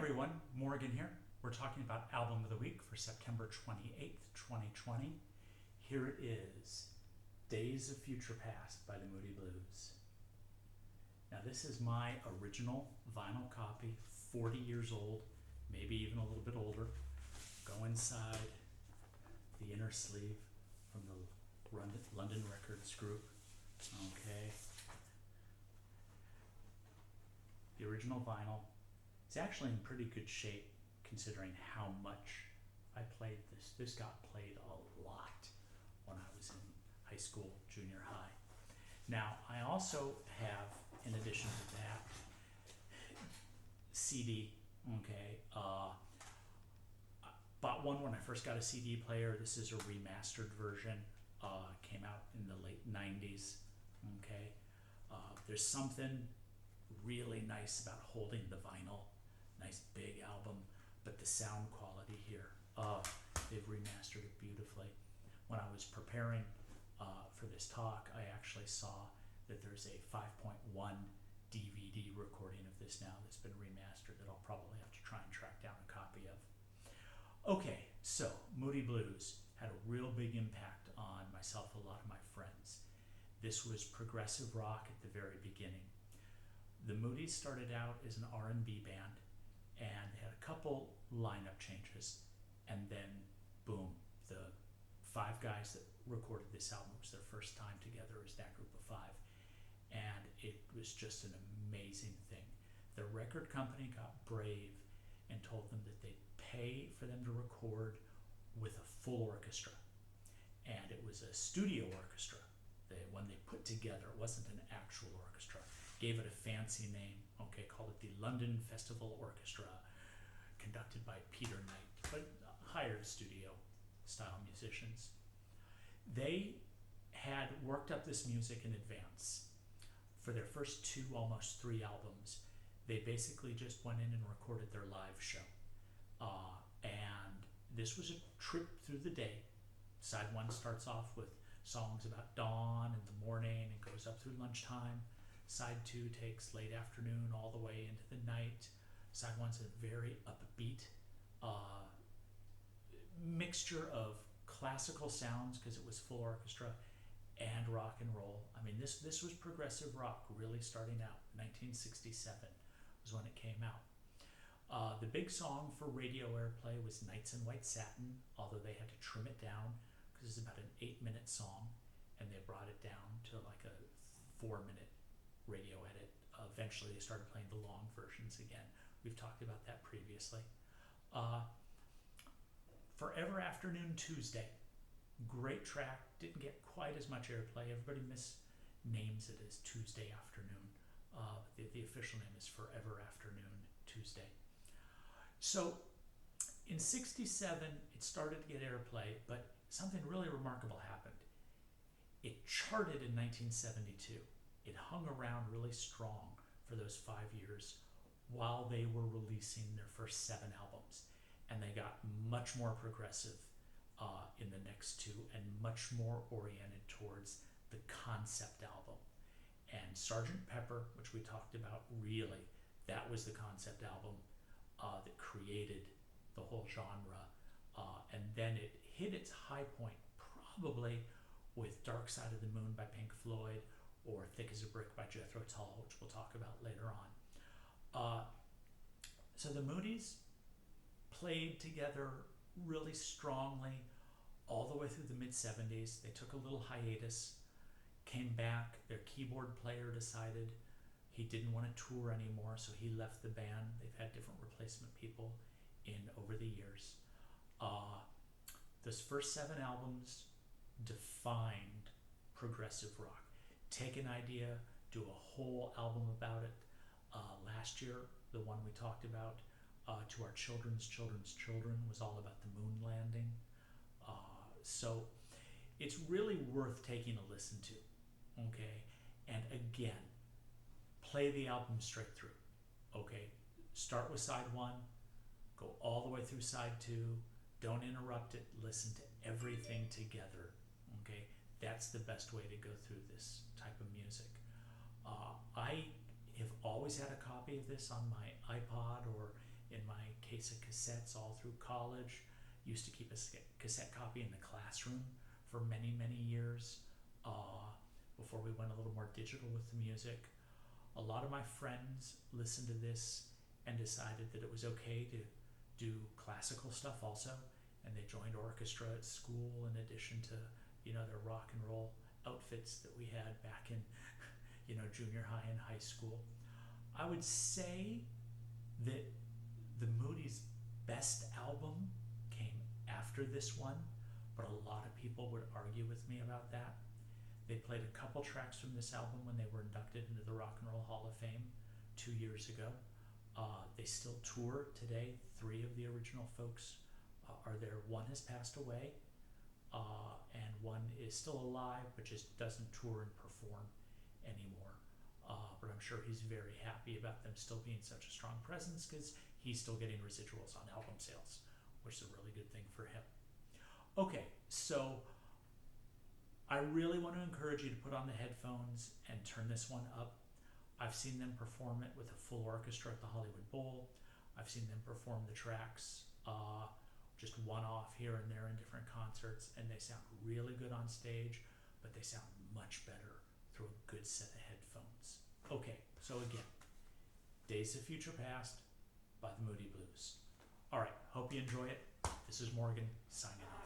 everyone, Morgan here. We're talking about Album of the Week for September 28th, 2020. Here it is, Days of Future Past by the Moody Blues. Now this is my original vinyl copy, 40 years old, maybe even a little bit older. Go inside the inner sleeve from the London Records Group. Okay. The original vinyl. It's actually in pretty good shape considering how much I played this. This got played a lot when I was in high school, junior high. Now, I also have, in addition to that, CD, okay. I bought one when I first got a CD player. This is a remastered version. Came out in the late 90s, okay. There's something really nice about holding the vinyl. Nice big album, but the sound quality here, they've remastered it beautifully. When I was preparing for this talk, I actually saw that there's a 5.1 DVD recording of this now that's been remastered that I'll probably have to try and track down a copy of. Okay, so Moody Blues had a real big impact on myself, a lot of my friends. This was progressive rock at the very beginning. The Moodies started out as an R&B band, and they had a couple lineup changes, and then boom, the five guys that recorded this album, it was their first time together as that group of five, and it was just an amazing thing. The record company got brave and told them that they'd pay for them to record with a full orchestra, and it was a studio orchestra. When they put together, it wasn't an actual orchestra. Gave it a fancy name, okay, called it the London Festival Orchestra, conducted by Peter Knight, but hired studio style musicians. They had worked up this music in advance. For their first two, almost three albums, they basically just went in and recorded their live show. And this was a trip through the day. Side one starts off with songs about dawn and the morning and goes up through lunchtime. Side two takes late afternoon all the way into the night. Side one's a very upbeat mixture of classical sounds because it was full orchestra and rock and roll. I mean, this was progressive rock really starting out. 1967 was when it came out. The big song for radio airplay was Nights in White Satin, although they had to trim it down because it's about an 8-minute song, and they brought it down to like a 4-minute radio edit. Eventually they started playing the long versions again. We've talked about that previously. Forever Afternoon Tuesday, great track, didn't get quite as much airplay. Everybody misnames it as Tuesday Afternoon. The official name is Forever Afternoon Tuesday. So in 67 it started to get airplay, but something really remarkable happened. It charted in 1972. It hung around really strong for those 5 years while they were releasing their first 7 albums. And they got much more progressive in the next two and much more oriented towards the concept album. And Sgt. Pepper, which we talked about, really, that was the concept album that created the whole genre. And then it hit its high point probably with Dark Side of the Moon by Pink Floyd or Thick as a Brick by Jethro Tull, which we'll talk about later on. So the Moodies played together really strongly all the way through the mid-70s. They took a little hiatus, came back. Their keyboard player decided he didn't want to tour anymore, so he left the band. They've had different replacement people in over the years. Those first 7 albums defined progressive rock. Take an idea, do a whole album about it. Last year, the one we talked about, To Our Children's Children, was all about the moon landing. So it's really worth taking a listen to, okay? And again, play the album straight through, okay? Start with side 1, go all the way through side 2, don't interrupt it, listen to everything together, okay? That's the best way to go through this type of music. I have always had a copy of this on my iPod or in my case of cassettes all through college. Used to keep a cassette copy in the classroom for many, many years before we went a little more digital with the music. A lot of my friends listened to this and decided that it was okay to do classical stuff also, and they joined orchestra at school in addition to, their rock and roll outfits that we had back in, junior high and high school. I would say that the Moody's best album came after this one, but a lot of people would argue with me about that. They played a couple tracks from this album when they were inducted into the Rock and Roll Hall of Fame 2 years ago. They still tour today. 3 of the original folks are there. One has passed away, and one is still alive, but just doesn't tour and perform anymore. But I'm sure he's very happy about them still being such a strong presence, because he's still getting residuals on album sales, which is a really good thing for him. Okay, so I really want to encourage you to put on the headphones and turn this one up. I've seen them perform it with a full orchestra at the Hollywood Bowl. I've seen them perform the tracks just one-off here and there in different concerts, and they sound really good on stage, but they sound much better through a good set of headphones. Okay, so again, Days of Future Past by the Moody Blues. All right, hope you enjoy it. This is Morgan signing off.